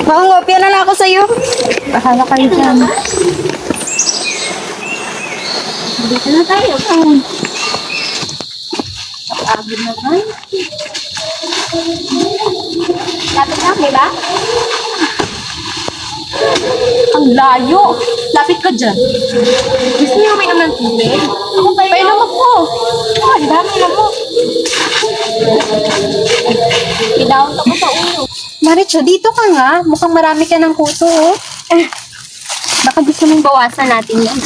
Mangungopia na lang ako sa'yo. Bahala kayo dyan. Dito na tayo. Agad naman. Lapit na, di ba? Ang layo. Lapit ka dyan. Gusto niyo uminom ng tubig? Ako pa Painom ako. Oh, ang dami na mo. Pinahon ko sa ulo. Maricho, dito ka nga. Mukhang marami ka ng kuto, oh. Baka gusto mong bawasan natin yan.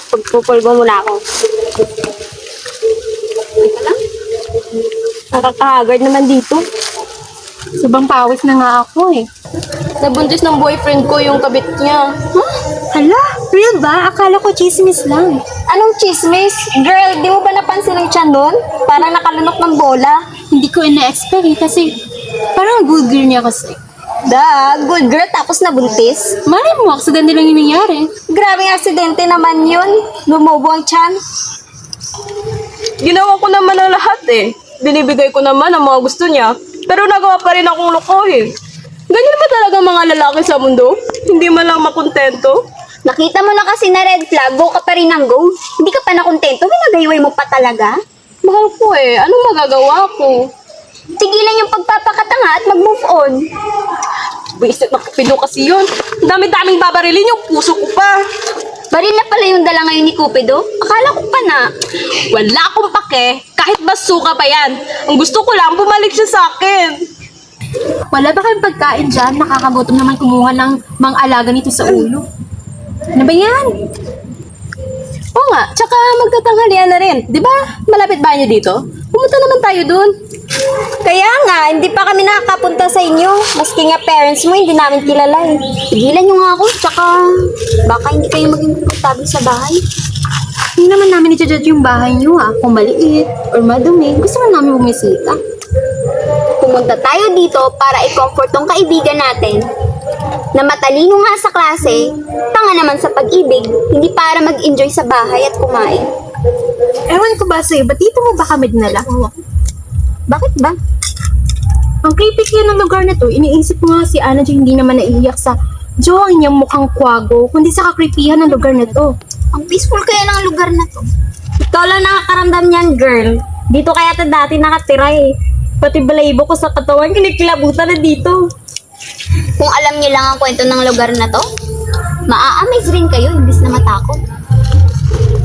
Pagpupulbo muna ako. Teka lang. Nakakahagard naman dito. Subang pawis na nga ako, eh. Nabuntis ng boyfriend ko yung kabit niya. Huh? Hala, real ba? Akala ko chismis lang. Anong chismis? Girl, di mo ba napansin ang tiyan doon? Parang nakalunok ng bola. Hindi ko ina-expect, eh, kasi parang good girl niya kasi. Good girl tapos nabuntis. Malay mo, aksidente lang yung nangyari. Grabing aksidente naman yun. Lumubo ang tiyan. Ginawa ko naman ang lahat eh. Binibigay ko naman ang mga gusto niya. Pero nagawa pa rin akong lokohin. Ganyan ba talaga mga lalaki sa mundo? Hindi man lang makontento? Nakita mo na kasi na red flag, go ka pa rin ng go. Hindi ka pa nakontento, ginagayway mo pa talaga. Mahal ko eh. Anong magagawa ko? Tigilan yung pagpapakatanga at mag-move on. Bisit na kupido kasi yun. Ang dami-daming babarilin yung puso ko pa. Baril na pala yung dala ngayon ni Cupido. Akala ko pa na. Wala akong pake. Kahit basuka pa yan. Ang gusto ko lang, bumalik siya sa akin. Wala ba kayong pagkain dyan? Nakakagutom naman kumuha ng mga alaga nito sa ulo. Ano ba yan? Oo nga, tsaka magtatanghalian na rin. Di ba? Malapit ba niyo dito? Pumunta naman tayo dun. Kaya nga, hindi pa kami nakakapunta sa inyo. Maski nga parents mo, hindi namin kilala eh. Tigilan nyo nga ako, tsaka baka hindi kayo maging komportable sa bahay. Hindi naman namin i-judge yung bahay niyo, ha? Kung maliit or madumi, gusto man namin bumisita. Pumunta tayo dito para i-comfort tong kaibigan natin na matalino nga sa klase, tanga naman sa pag-ibig, hindi para mag-enjoy sa bahay at kumain. Ewan ko ba sa'yo, ba't dito mo ba kami dinala? Bakit ba? Ang creepy kaya ng lugar na to, iniisip ko nga si Anna Jay hindi naman naiiyak sa jowang niyang mukhang kwago, kundi sa kakreepyhan ng lugar na to. Ang peaceful kaya ng lugar na to. Ikaw lang nakakaramdam niyan, girl. Dito kaya ta dati nakatira eh. Pati balayibo ko sa katawan, kinikilabutan na dito. Kung alam niyo lang ang kwento ng lugar na to, maa-amaze rin kayo, imbis na matakot.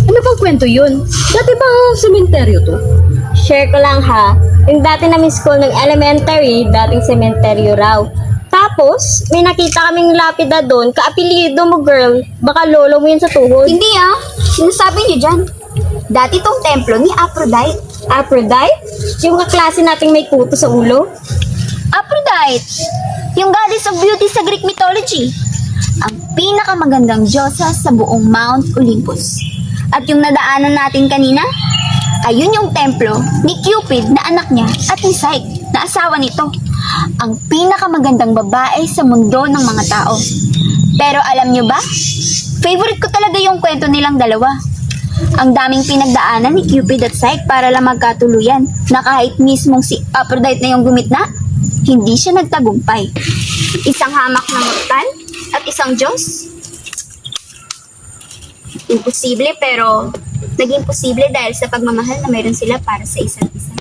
Ano bang kwento yun? Dati bang sementeryo to? Share ko lang ha. Yung dati namin school ng elementary, dating sementeryo raw. Tapos, may nakita kaming lapida doon, kaapelido mo girl, baka lolo mo yun sa tuhod. Hindi ah, sinasabi niyo dyan. Dati tong templo ni Aphrodite. Aphrodite? Yung kaklase nating may kuto sa ulo? Aphrodite, yung goddess of beauty sa Greek mythology. Ang pinakamagandang diyosa sa buong Mount Olympus. At yung nadaanan natin kanina, ayun yung templo ni Cupid na anak niya at ni Psyche na asawa nito. Ang pinakamagandang babae sa mundo ng mga tao. Pero alam nyo ba? Favorite ko talaga yung kwento nilang dalawa. Ang daming pinagdaanan ni Cupid at Psyche para lang magkatuluyan na kahit mismong si Aphrodite na yung gumitna, hindi siya nagtagumpay. Isang hamak na mortal at isang Diyos. Imposible pero naging posible dahil sa pagmamahal na mayroon sila para sa isa't isa.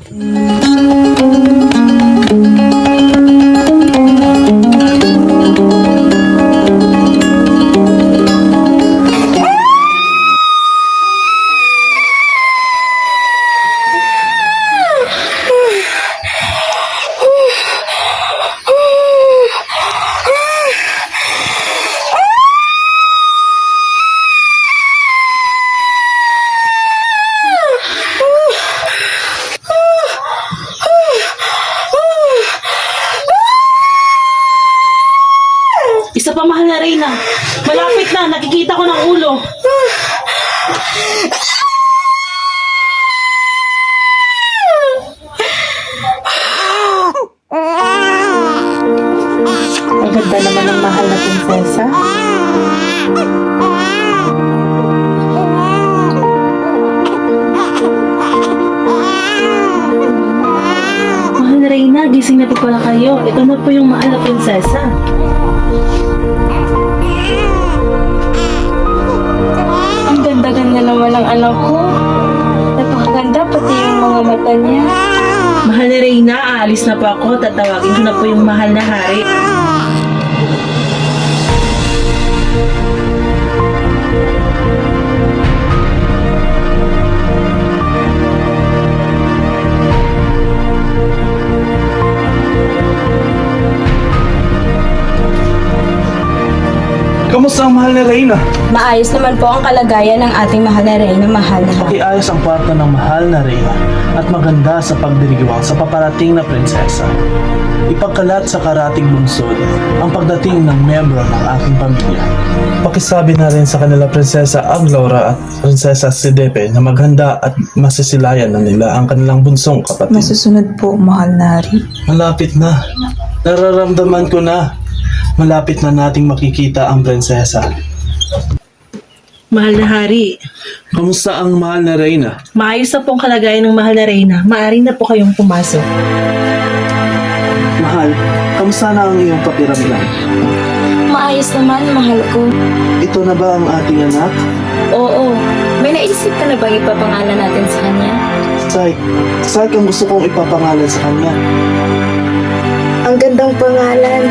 Isa pa, mahal na Reyna. Malapit na, nakikita ko ng ulo. Ang ganda naman ng mahal na prinsesa. Reyna, gising na po pala kayo. Ito na po yung mahal na prinsesa. Ang ganda-ganda naman ng anak ko. Napakaganda pati yung mga mata niya. Mahal na Reyna, aalis na po ako. Tatawagin ko na po yung mahal na hari. Kamusta ang mahal na Reyna? Maayos naman po ang kalagayan ng ating mahal na Reyna, mahal na hari. Iayos ang kwarto ng mahal na Reyna at maganda sa pagdirigiwang sa paparating na prinsesa. Ipagkalat sa karating lungsod ang pagdating ng miyembro ng aking pamilya. Pakisabi na rin sa kanila Prinsesa Aglaura at Prinsesa Sidepe na maghanda at masisilayan na nila ang kanilang bunsong kapatid. Masusunod po, mahal na hari. Malapit na. Nararamdaman ko na. Malapit na nating makikita ang prinsesa. Mahal na hari, Kamusta ang mahal na Reyna? maayos na po ang kalagayan ng mahal na Reyna. Maaari na po kayong pumasok. Mahal, kamusta na ang iyong pakiramdam? Maayos naman, mahal ko. Ito na ba ang ating anak? Oo. May naisip ka na bang ipapangalan natin sa kanya? Syke ang gusto kong ipapangalan sa kanya. Ang gandang pangalan.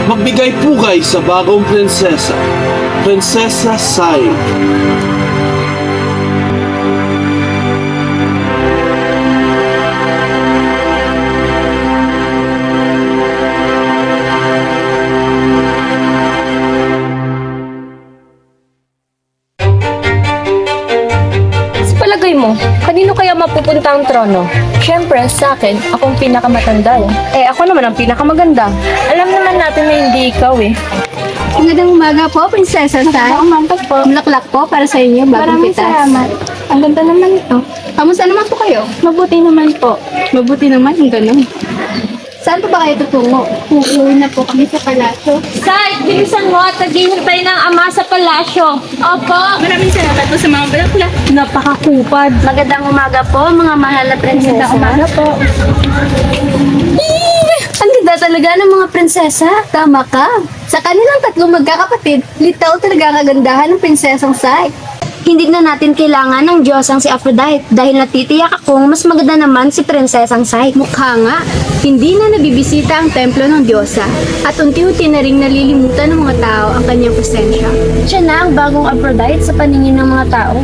Magbigay pugay sa bagong prinsesa, Prinsesa Sai. Sa palagay mo, kanino kaya mapupunta ang trono? Siyempre, sa akin, akong pinakamatanda eh. Ako naman ang pinakamaganda. Alam naman natin na hindi ikaw eh. Magandang umaga po, Prinsesa Sai. Magandang umaga po. Mulaklak po para sa inyo, bagong Maraming pitas. salamat. Ang ganda naman ito. Kamusta naman po kayo? Mabuti naman po. Mabuti naman, yung ganun. Saan po ba kayo tutungo? Uuwi na po kami sa palasyo. Sai, bilisan mo at naghihintay ng ama sa palasyo. Opo. Maraming salamat po sa mga bulaklak. Napakakupad. Magandang umaga po, mga mahal na prinsesa. Magandang umaga po. Ang ganda talaga ng mga prinsesa. Tama ka. Sa kanilang tatlong magkakapatid, litaw talaga ang kagandahan ng prinsesang Sai. Hindi na natin kailangan ng Diyosang si Aphrodite dahil natitiyak akong mas maganda naman si Prinsesang Sai. Mukha nga, hindi na nabibisita ang templo ng Diyosa at unti-unti na ring nalilimutan ng mga tao ang kanyang presensya. Siya na ang bagong Aphrodite sa paningin ng mga tao.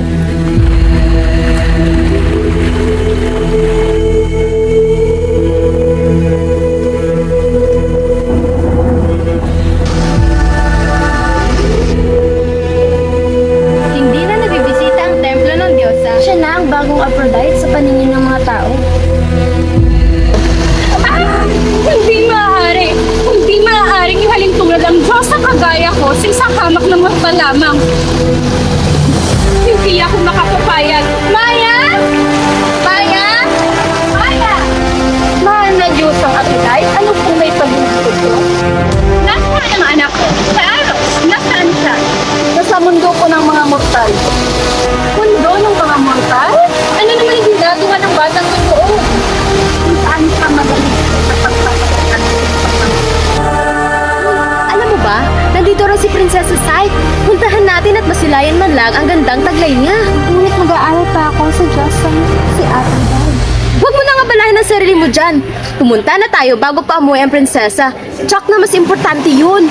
Hindi na nabibisita ang templo ng Diyosa. Siya na ang bagong Aphrodite sa paningin ng mga tao. Hindi maaari! Hindi maaaring ihalin tulad ang Diyos sa kagaya ko sa isang hamak na mata lamang. Hindi ako makapapayag. Maya! Maya! Maya! Mahal na Diyosang Aphrodite, ano kung may pagbubuto ko? Nasaan ang anak ko? Sa Aros? Nasaan siya? Nasa mundo ko ng mga mortal. Mundo ng mga mortal? Ano naman yung ginagawa ng batang totoo? Kung saan ka magaling sa pagpapagatan? Alam mo ba, nandito rin si Prinsesa Sai. Puntahan natin at masilayan man lang ang gandang taglay niya. Ngunit mag-aaral pa ako sa Diyosang si Aphrodite. Huwag mo na nga balahin ang sarili mo dyan. Pumunta na tayo bago pa umuwi ang prinsesa. Tsak na mas importante yun.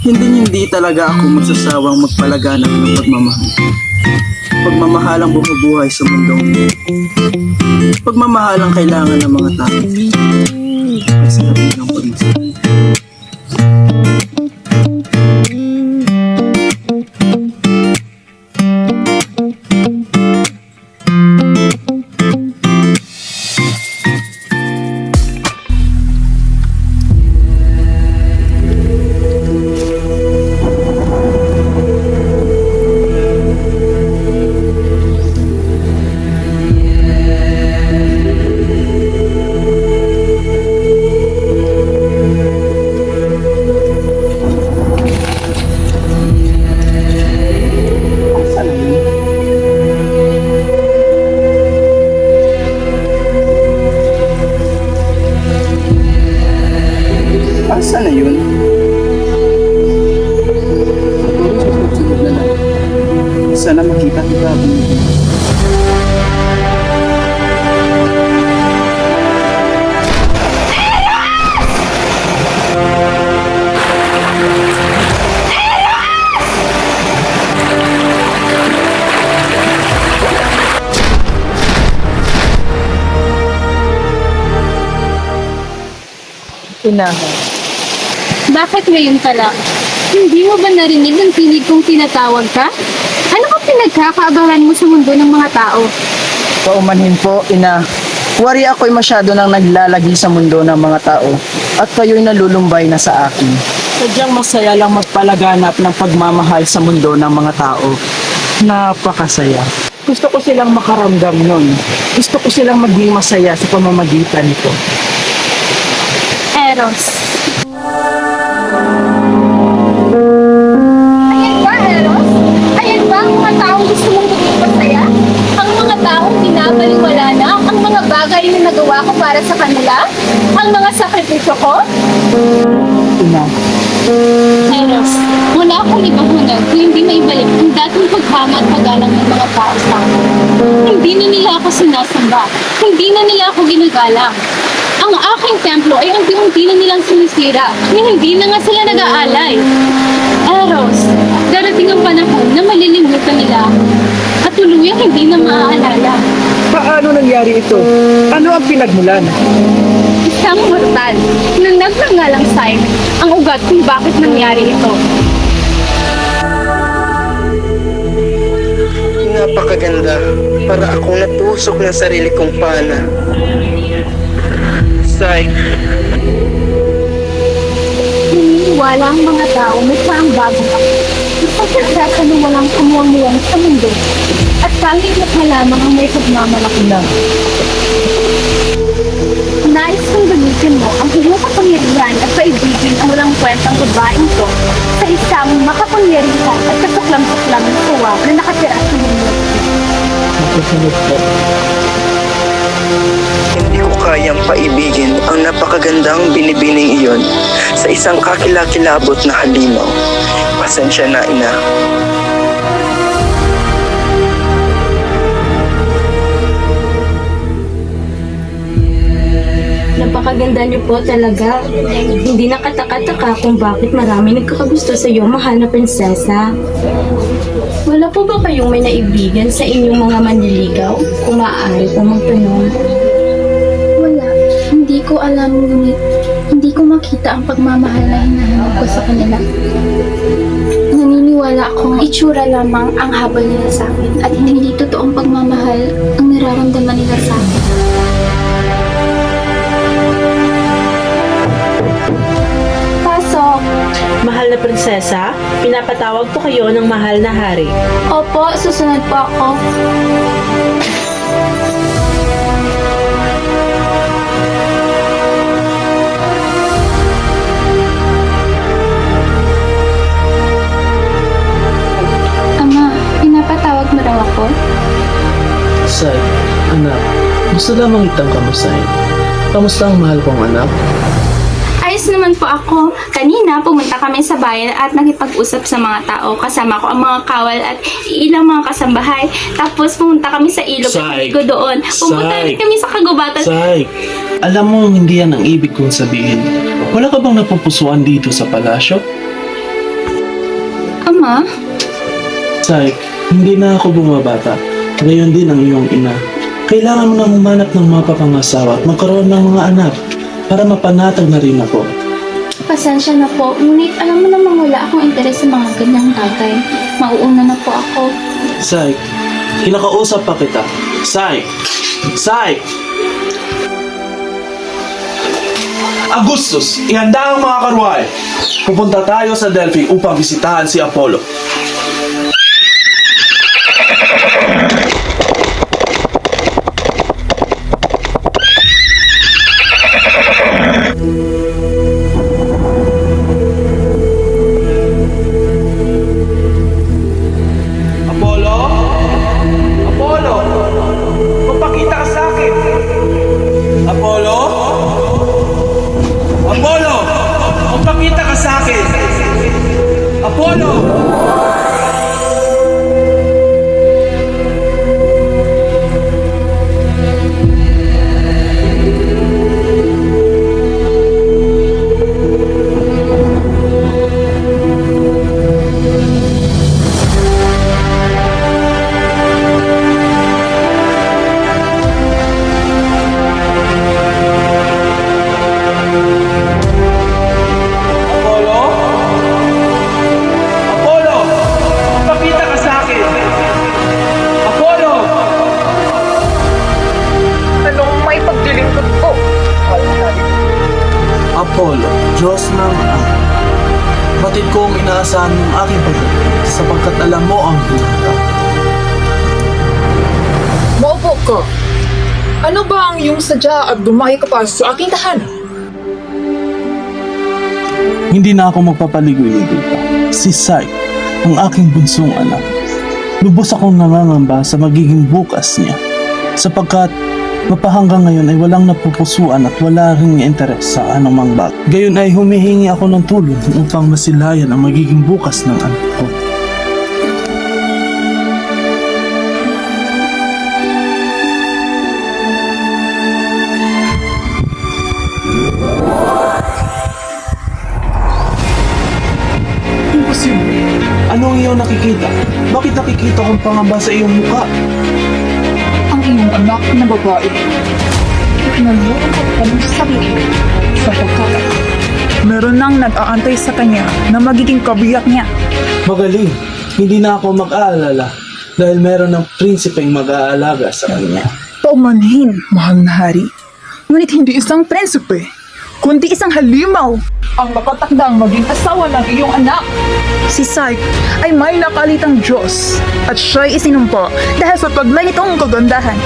Hindi talaga ako magsasawang magpalaganap ng pagmamahal. Pagmamahal ang bumubuhay sa mundong ito. Pagmamahal ang kailangan ng mga tao. Kasi namin ng pag-isa. Asa na yun? Siguro susunod na lang. Sana makita kita. Ina, Bakit ngayon ka lang? Hindi mo ba narinig ang tinig kong tinatawag ka? Ano ka pinagkakaabalahan mo sa mundo ng mga tao? Paumanhin po, ina. Wari ako'y masyado nang naglalagi sa mundo ng mga tao at kayo'y nalulumbay na sa akin. Sadyang masaya lang magpalaganap ng pagmamahal sa mundo ng mga tao. Napakasaya. Gusto ko silang makaramdam nun. Gusto ko silang maging masaya sa pamamagitan nito. Eros. Ayan ba, Eros? Ayan ba ang mga taong gusto mong maging masaya? Ang mga taong binabaliwala na ang mga bagay na nagawa ko para sa kanila? Ang mga sakripisyo ko? Ina, Eros, wala akong ibahunan kung hindi maibalik ang dating paghanga at paggalang ng mga tao sa akin. Hindi na nila ako sinasamba. Hindi na nila ako ginagalang. Ang aking templo ay unti-unti na nilang sinisira. Hindi na nga sila nag-aalay. Eros, darating ang panahon na malilimutan nila at tuluyang hindi na maaalala. paano nangyari ito? Ano ang pinagmulan? Isang mortal na nagnangalang Simon ang ugat kung bakit nangyari ito. Napakaganda. Para akong natusok ng sarili kong pana. Psych. Naniniwala ang mga tao may parang bagong ako. Ipagkasasa na walang kamuang-muwang sa mundo. At kahit na lamang ang may pagmamalaki lang. Nais kong gamitin mo ang iyong kapangyarihan at paibigin ang walang kwentang babaeng to sa isang makapangyarihan at kasuklam-suklam ng tuwa na nakatira sa mundo. Hindi ko kayang paibigin ang napakagandang binibining iyon sa isang kakilakilabot na halimaw. Pasensya na, ina. Napakaganda niyo po talaga. Hindi nakataka-taka kung bakit marami nagkakagusto sa iyo, mahal na prinsesa. Wala po ba kayong may naibigan sa inyong mga manliligaw? Kung maaari po magtanong. Wala. Hindi ko alam, ngunit hindi ko makita ang pagmamahal na hinahanap ko sa kanila. Naniniwala akong itsura lamang ang habol nila sa akin at hindi totoong pagmamahal ang nararamdaman nila sa akin. Pasok! mahal na prinsesa, pinapatawag po kayo ng mahal na hari. Opo, susunod po ako. Ama, pinapatawag mo raw ako? Sai, anak, gusto lamang itang kamustahin. Kamusta ang mahal kong anak? Ayos naman po ako. Kanina, pumunta kami sa bayan at nakipag-usap sa mga tao. Kasama ko ang mga kawal at ilang mga kasambahay. Tapos pumunta kami sa ilog at Sai. ko doon. Pumunta rin kami sa kagubatan. Sai, alam mo hindi yan ang ibig kong sabihin. Wala ka bang napupusuan dito sa palasyo? Ama? Sai, hindi na ako bumabata. Ngayon din ang iyong ina. Kailangan mo na humanap ng mga papangasawa at magkaroon ng mga anak para mapanatag na rin ako. Pasensya na po, ngunit alam mo namang wala akong interes sa mga ganyang bagay. Mauuna na po ako. Sai, kinakausap pa kita. Sai! Sai! Augustus, ihanda ang mga karwahe. Pupunta tayo sa Delphi upang bisitahan si Apollo. Apollo? Apollo? Magpakita ka sa akin. Apollo? Apollo! Magpakita ka sa akin. Apollo! Apollo? Apollo! Magpakita ka sa akin. Apollo! Anong may paglilingkod ko? Apollo, Diyos ng batid ko ang inaasahan ng aking pagdating sapagkat alam mo ang hinanda. Maupo ka. Ano ba ang iyong sadya at dumaki ka pa sa aking tahanan? Hindi na ako magpapaligoy-ligoy pa. Si Sai, ang aking bunsong anak. Lubos akong nangangamba sa magiging bukas niya sapagkat mapahanggang ngayon ay walang napupusuan at wala ring interes sa anumang bagay. Gayon ay humihingi ako ng tulong upang masilayan ang magiging bukas ng anak ko. Imposible. Anong iyong nakikita? Bakit nakikita kong pangamba sa iyong mukha? Ang iyong anak na babae. Nalulungkot ka ng sarili sapagkat meron nang nag-aantay sa kanya na magiging kabiyak niya. Magaling. Hindi na ako mag-aalala dahil meron ng prinsipeng mag-aalaga sa kanya. Paumanhin, mahal na hari. Ngunit hindi isang prinsipe, kundi isang halimaw ang makatakdang maging asawa ng iyong anak. Si Sai ay may nakalitang Diyos at siya'y isinumpa dahil sa paglay nitong kagandahan.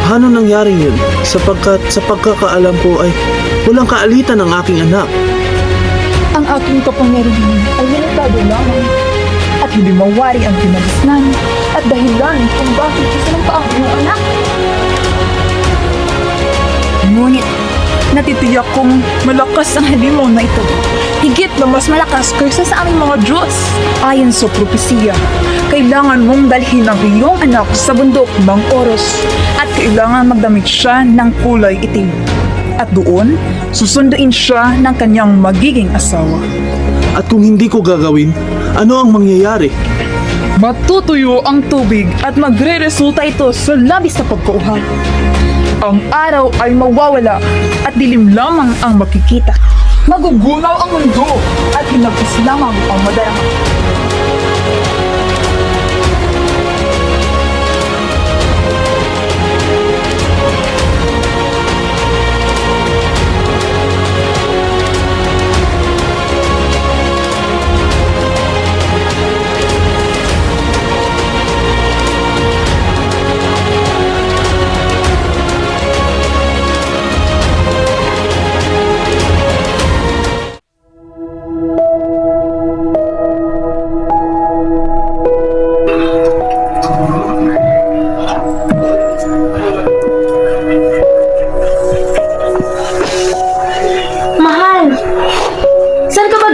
Paano nangyari yun? Sapagkat sa pagkakaalam ko ay walang kaalitan ng aking anak. Ang aking kapangyarihan ay limitado lamang at hindi mawari ang pinalisnan at dahilan kung bakit isinumpa ang iyong anak. Ngunit, natitiyak kong malakas ang halimaw na ito. Higit na mas malakas kaysa sa aming mga Diyos. Ayon sa propesiya, kailangan mong dalhin ang iyong anak sa bundok ng oros at kailangan magdamit siya ng kulay itim. At doon, susunduin siya ng kanyang magiging asawa. At kung hindi ko gagawin, ano ang mangyayari? Matutuyo ang tubig at magre-resulta ito sa labis na pagkauhaw. Ang araw ay mawawala at dilim lamang ang makikita. Magugunaw ang mundo at hinagpis lamang ang madarama.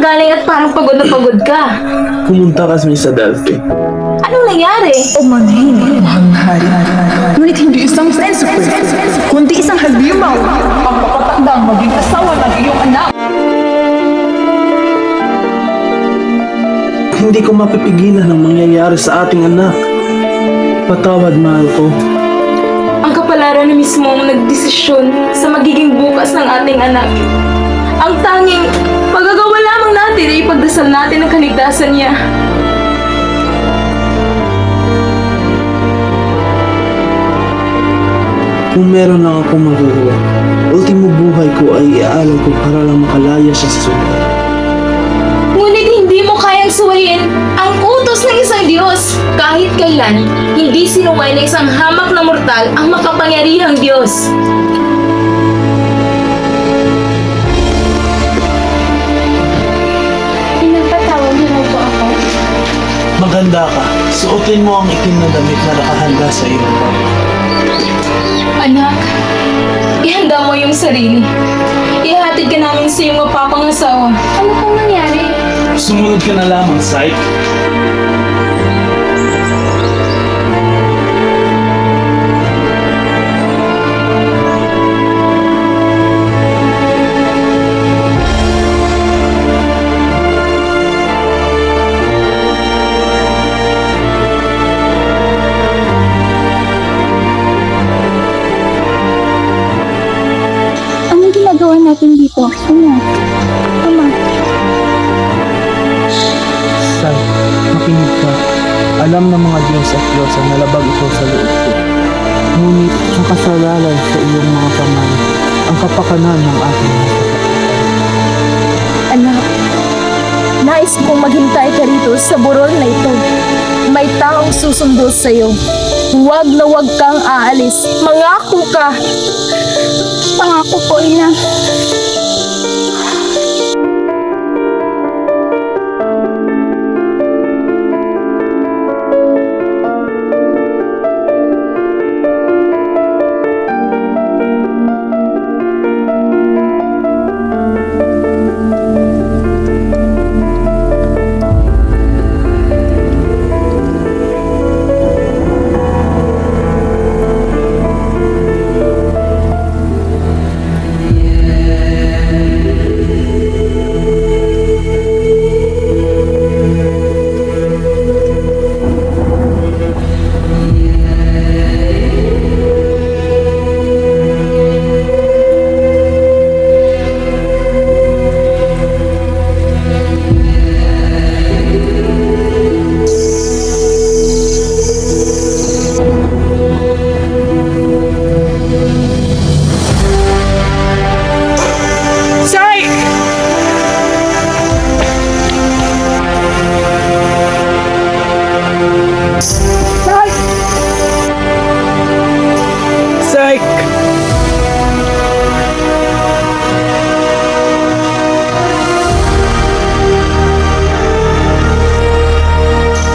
galing at parang pagod na pagod ka. Pumunta kasi sa Delphi. Anong nangyari? Umanhin, mahal na hari. Ngunit hindi isang prinsipe, kundi isang halimaw ang makatakdang maging asawa ng iyong anak. hindi ko mapipigilan ang mangyayari sa ating anak. Patawad, mahal ko. Ang kapalaran na mismo ang nagdesisyon sa magiging bukas ng ating anak. Ang tanging magagawa lamang natin ay ipagdasal natin ang kaligtasan niya. Kung meron lang akong magagawa, ultimo buhay ko ay iaalay ko para lang makalaya siya sa sugat. Ngunit hindi mo kayang suwayin ang utos ng isang Diyos. Kahit kailan, hindi sinuway ng isang hamak na mortal ang makapangyarihang Diyos. Pinagpatawad niyo raw po ako. Maganda ka. Suotin mo ang itim na damit na nakahanda sa iyo. Anak, ihanda mo yung sarili. Ihatid ka namin sa iyong mapapangasawa. Ano pong nangyari? Sumunod ka na lamang, Syke. Anong ginagawa natin dito? Ano? Ama, Syke, makinig ka. Alam ng mga Diyos at Diyos ang nalabag ito sa loob ko. Ngunit nakasalalay sa iyong mga kamay ang kapakanan ng ating mga Anak, nais kong maghintay ka rito sa burol na ito. May taong susundo sa iyo. Huwag na huwag kang aalis. Mangako ka. pangako po, Ina.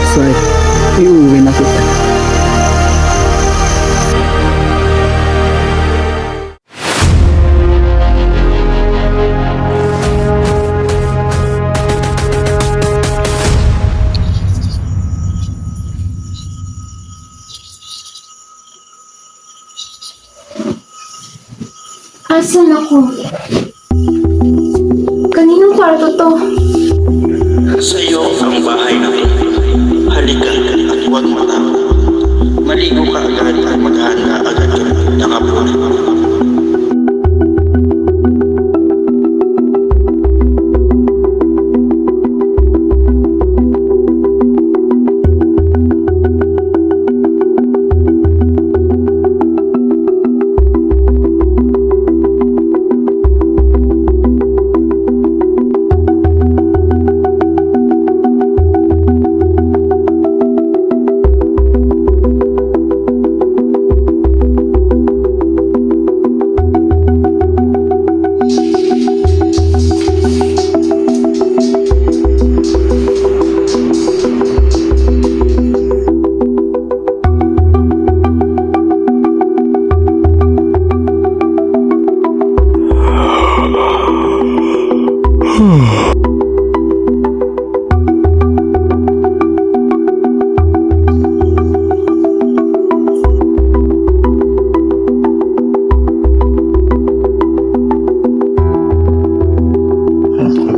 Syke, iuwi na kita. Asan ako? Kaninong kwarto to? Sa iyo ang bahay na ito. Halika at huwag matakot. Maligo ka agad at maghanda agad ng apoy.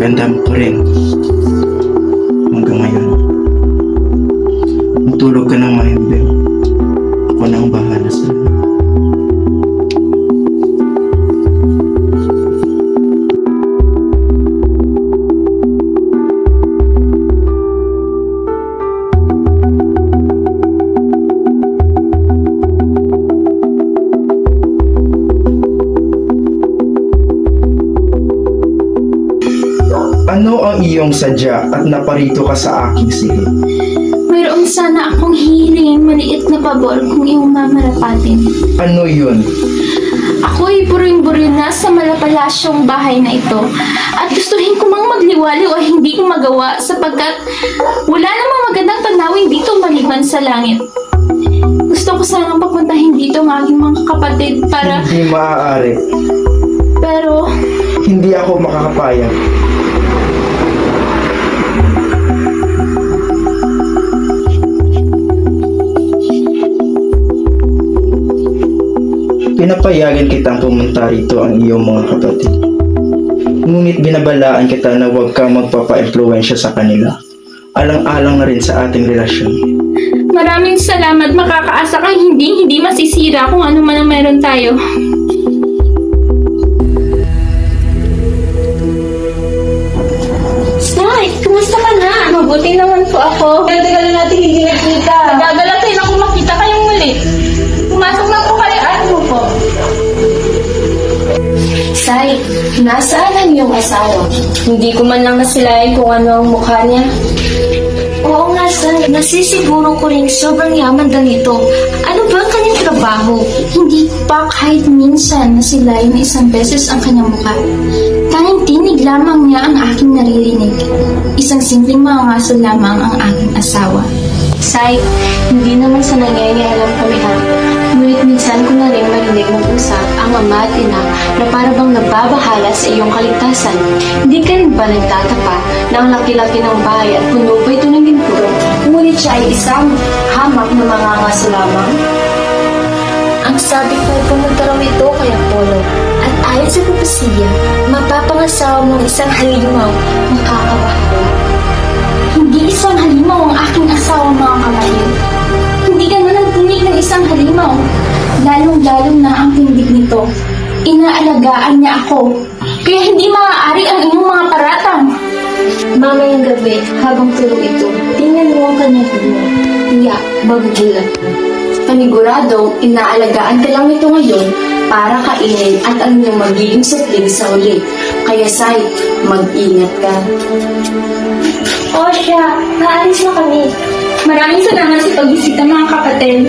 Ganda mo pa rin. Hanggang ngayon. Matutulog ka ng mahimbing. Ako na ang bahala sa iyo. Ano ang iyong sadya at naparito ka sa aking silid? Mayroon sana akong hiling maliit na pabor kung iyong mamarapatin. Ano yun? Ako'y buring-buri na sa malapalasyong bahay na ito at gustuhin ko mang magliwali o hindi ko magawa sapagkat wala namang magandang tanawin dito maliban sa langit. Gusto ko sanang papuntahin dito ang aking mga kapatid para... Hindi maaari. Pero... Hindi ako makakapayag. Pinapayagan kitang pumunta rito ang iyong mga kapatid. Ngunit binabalaan kita na huwag kang magpapa-impluwensya sa kanila. Alang-alang na rin sa ating relasyon. Maraming salamat, makakaasa kang hindi masisira kung ano man ang meron tayo. Sai, kumusta ka na? Mabuti naman po ako. Tagal na natin hindi nagkita. Nagagalatin ako makita kayong muli. Pumasok na po kayo, ano po? Sai, nasaan ang iyong asawa? Hindi ko man lang nasilayan kung ano ang mukha niya. Oo nga, Sai. Nasisiguro ko rin sobrang yaman daw nito. Ano ba ang kanyang trabaho? Hindi pa kahit minsan nasilayan isang beses ang kanyang mukha. Tanging tinig lamang niya ang aking naririnig. Isang simpleng mga ngaso lamang ang aking asawa. Sai, hindi naman sa nangyayari kami ha. Ngunit minsan ko na rin marinig mag-usap ang ama at ina na para bang nababahala sa iyong kaligtasan. Hindi ka rin ba nagtataka na ang laki-laki ng bahay at puno pa ito ng ginto? Ngunit siya ay isang hamak na mga ngaso lamang? Ang sabi ko ay pumunta raw ito kay Apollo. At ayon sa propesiya, mapapangasawa mong isang halimaw makakabahala. Hindi isang halimaw ang aking asawa, mga kapatid. Hindi ka na nagtinig ng isang halimaw. Lalong-lalong na ang tindig nito. Inaalagaan niya ako. Kaya hindi maaari ang inyong mga paratang. Mamayang gabi, habang tulog ito, tingnan mo ang kanyang puno. Tiyak, magugulat. Paniguradong inaalagaan ka lang ito ngayon para kainin at ang iyong magiging supling sa uli. Kaya Sai, mag-ingat ka. O siya, maalis na kami. Maraming salamat sa pagbisita, mga kapatid.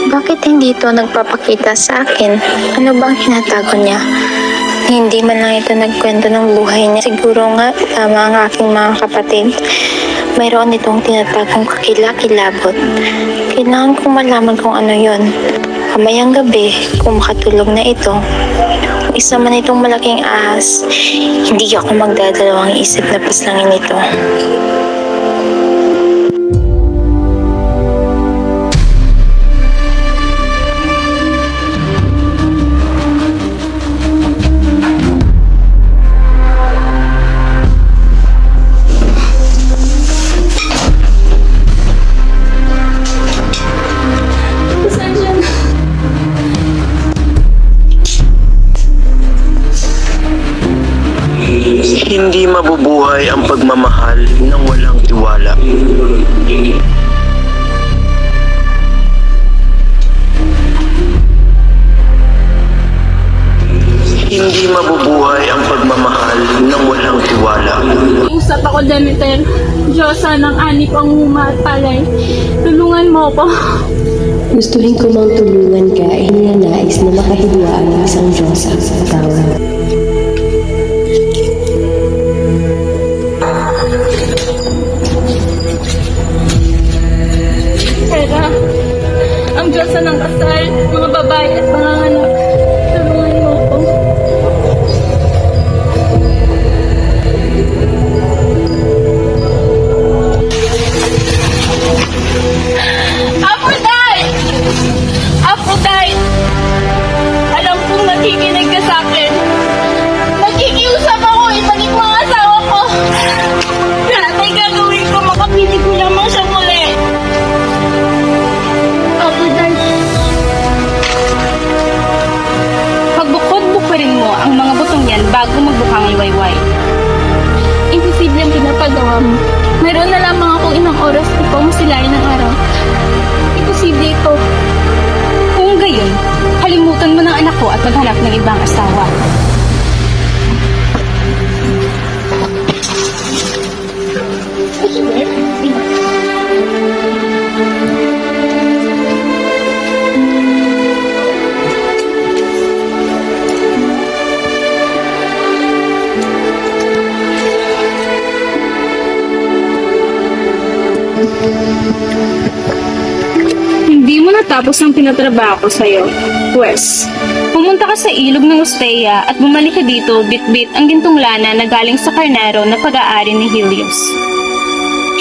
Bakit hindi ito nagpapakita sa akin? Ano bang hinatago niya? Hindi man lang ito nagkwento ng buhay niya. Siguro nga, tama ang aking mga kapatid. Mayroon itong tinatagong kakilakilabot. Kailangan kong malaman kung ano yon. Kamayang gabi, kung makatulog na ito, kung isa man itong malaking ahas, hindi ako magdadalawang isip na paslangin ito. Hindi mabubuhay ang pagmamahal ng walang tiwala. Hindi mabubuhay ang pagmamahal ng walang tiwala. Usap ako, Demeter. Diyosa ng anip ang huma at palay. Tulungan mo ko. Gustuhin ko mang tulungan ka, hindi na nais na makahidwaan ng isang Diyosa sa tao. Hera, ang Diyosa ng kasal, mga babae at mga anak. Tulungan mo ko. Aphrodite! Aphrodite! Alam kong nakikinig ka sa akin. Nakikiusap Ulitin ko lamang sa muli. Pagbukod-bukurin mo ang mga butong yan bago magbukang liwayway. Imposible ang pinapagawa mo. Mayroon na lamang akong ilang oras upang masilayan ng araw. Imposible ito. Kung gayon, kalimutan mo ng anak ko at maghanap ng ibang asawa. Hindi mo natapos ang pinatrabaho ko sa'yo. Pwes, pumunta ka sa ilog ng Ustea at bumalik ka dito bit-bit ang gintong lana na galing sa karnero na pag-aari ni Helios.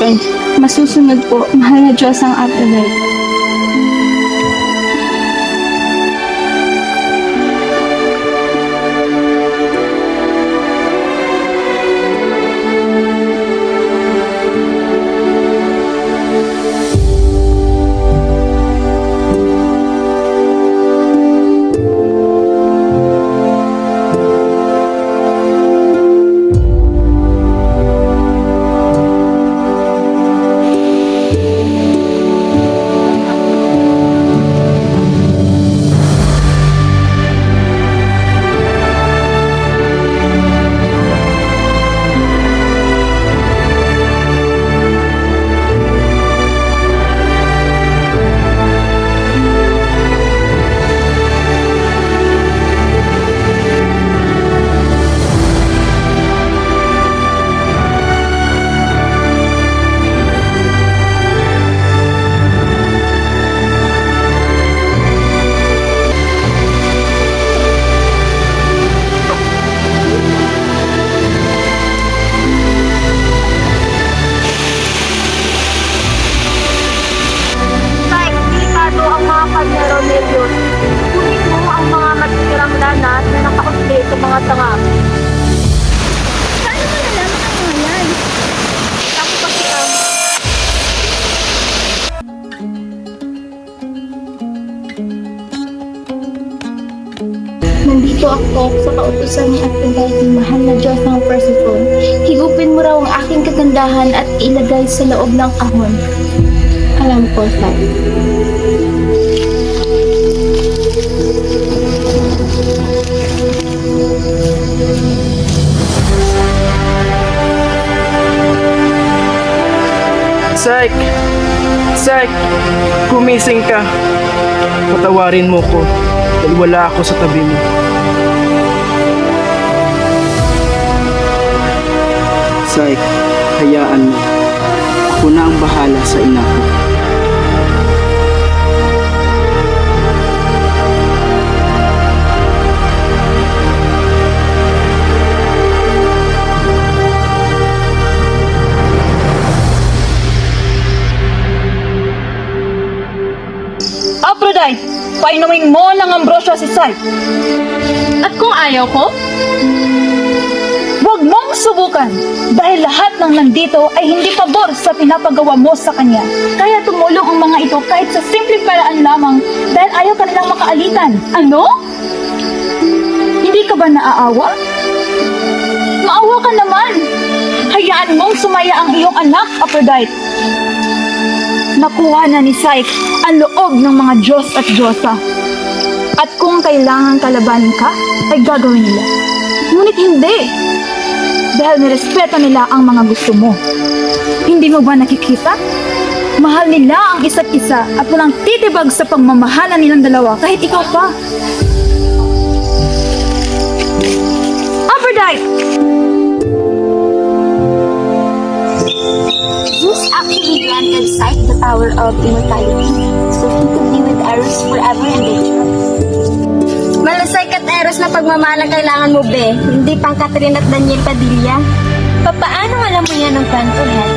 John, Masusunod po, mahal na Diyos ang afterlife. nandito ako sa kautusan ni Aphrodite, mahal na Diyos ng Persephone. Higupin mo raw ang aking kagandahan at ilagay sa loob ng kahon. Alam ko, Sai. Psych! Psych! Gumising ka. Patawarin mo ko dahil wala ako sa tabi mo. Psych, hayaan mo. Ako na ang bahala sa ina ko. Aphrodite, painumin mo ng ambrosyo si Sai. At kung ayaw ko, Huwag mong subukan dahil lahat ng nandito ay hindi pabor sa pinapagawa mo sa kanya. Kaya tumulong ang mga ito kahit sa simpleng paraan lamang dahil ayaw ka nilang makaalitan. Ano? Hindi ka ba naaawa? Maawa ka naman. Hayaan mong sumaya ang iyong anak, Aphrodite. Nakuha na ni Psyche ang loob ng mga Diyos at Diyosa. At kung kailangan kalabanin ka, ay gagawin nila. Ngunit hindi. Dahil nirespeto nila ang mga gusto mo. Hindi mo ba nakikita? Mahal nila ang isa't isa at walang titibag sa pagmamahalan nilang dalawa kahit ikaw pa. Aphrodite! Zeus actually granted Psyche the power of immortality, so he could be with Eros forever and ever. Malasay kat Eros na pagmamahal ang kailangan mo, be. Hindi pang Catherine at Daniel Padilla. Paano alam mo yan ng kwento, Helen?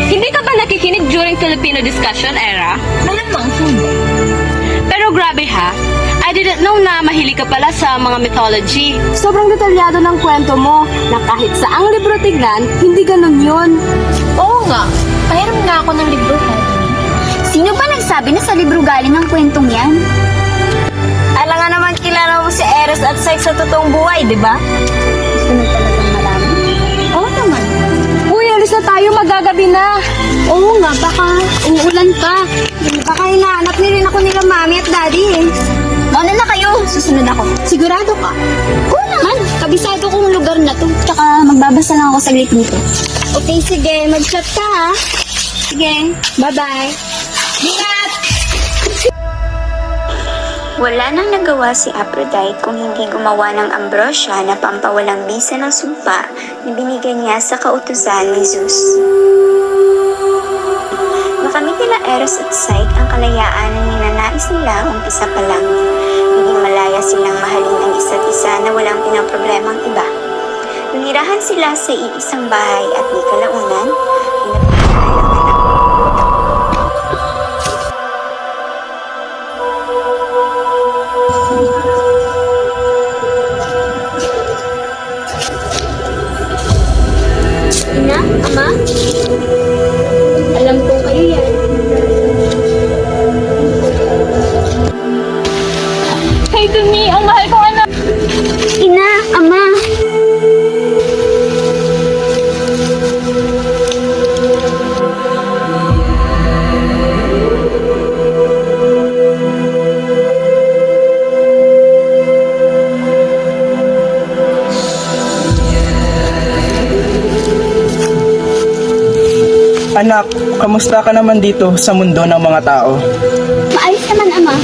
hindi ka ba nakikinig during Filipino discussion era? Malamang hindi. Pero grabe ha, I didn't know na mahilig ka pala sa mga mythology. Sobrang detalyado ng kwento mo na kahit saang libro tignan, hindi ganun yun. Oo nga, pahiram nga ako ng libro, Sino ba nagsabi na sa libro galing ang kwentong yan? Alam nga naman kilala mo si Eros at Psyche sa totoong buhay, di ba? Gusto mo talagang malaman? Oo naman. Uy, alis na tayo, magagabi na. Oo nga, baka uulan pa. Baka hinahanap niyo rin ako nila mami at daddy eh. Mauna na kayo, susunod ako. Sigurado ka? Oo naman, kabisado kong lugar na to. Tsaka magbabasa lang ako saglit dito. Okay, sige. Mag-chat ka ha. Sige. Bye-bye. Ingat! Wala nang nagawa si Aphrodite kung hindi gumawa ng ambrosya na pampawalang bisa ng sumpa na binigay niya sa kautusan ni Zeus. Makamit nila Eros at Psyche ang kalayaan na ninanais nila umpisa pa lang. Naging malaya silang mahalin ang isa't isa na walang pinaproblemang iba. Nanirahan sila sa iisang bahay at di kalaunan, pinapakalan ang anak. Ina, ama? Alam ko kayo yan. Kay Dumi, ang mahal kong anak. Ina, ama? Anak, kamusta ka naman dito sa mundo ng mga tao? Maayos naman, Ama.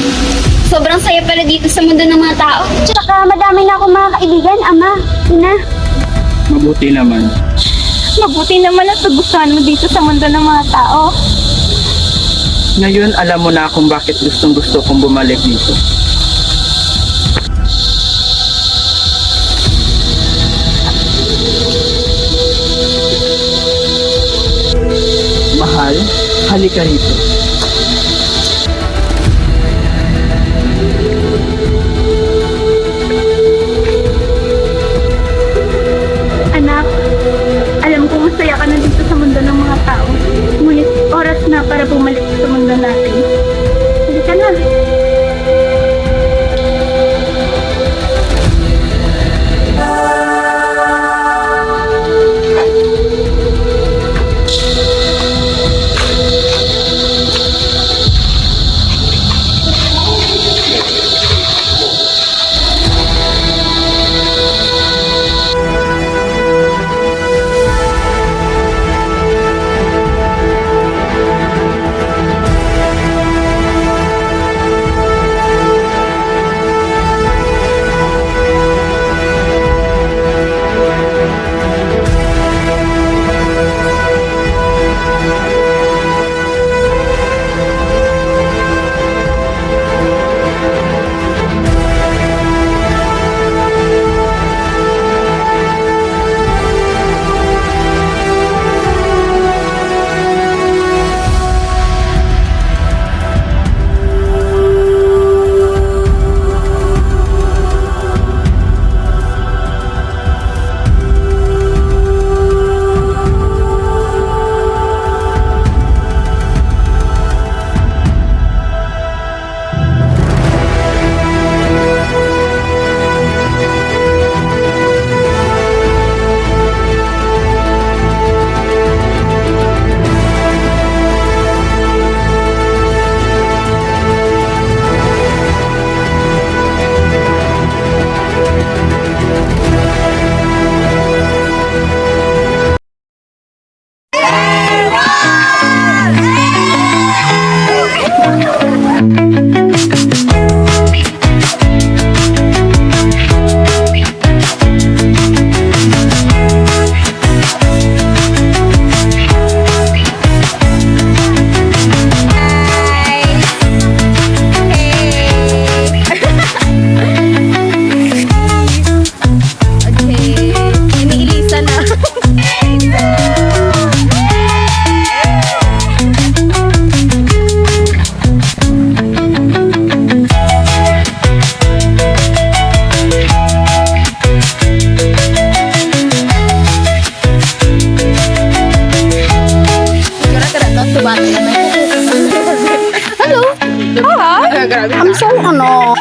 Sobrang saya pala dito sa mundo ng mga tao. Tsaka madami na akong mga kaibigan, Ama. Ina. Mabuti naman. Mabuti naman at nagustuhan mo dito sa mundo ng mga tao. Ngayon alam mo na kung bakit gustong gusto kong bumalik dito. Mahal, halika rito. Anak, alam ko masaya ka na dito sa mundo ng mga tao. Ngunit oras na para bumalik sa mundo natin. Halika na. no.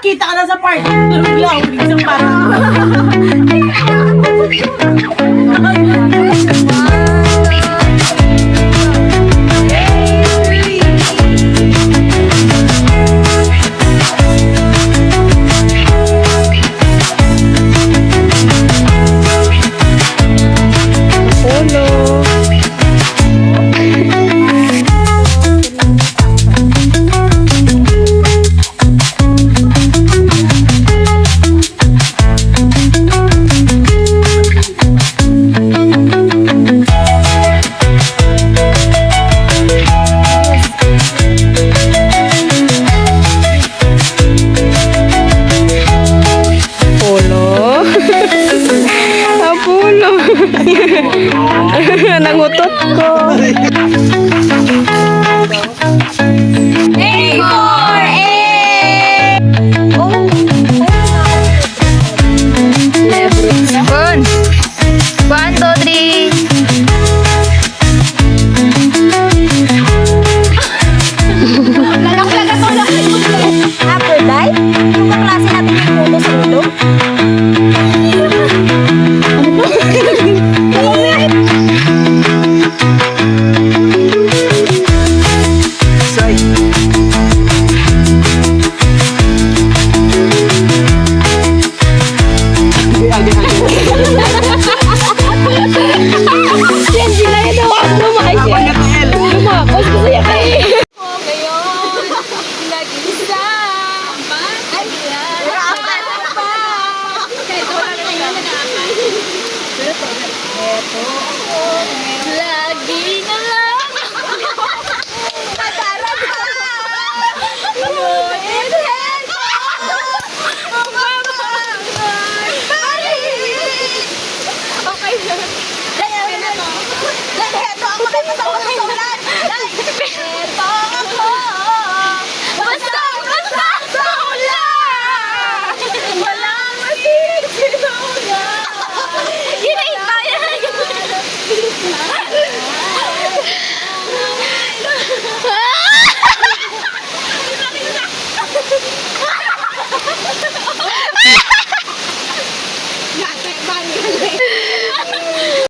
Kita ka na sa park. Tulog lang. Isang parang. Nangutot ko. Bon! 1, 2, 3. After that, yung kaklase natin yung photo sa ulo.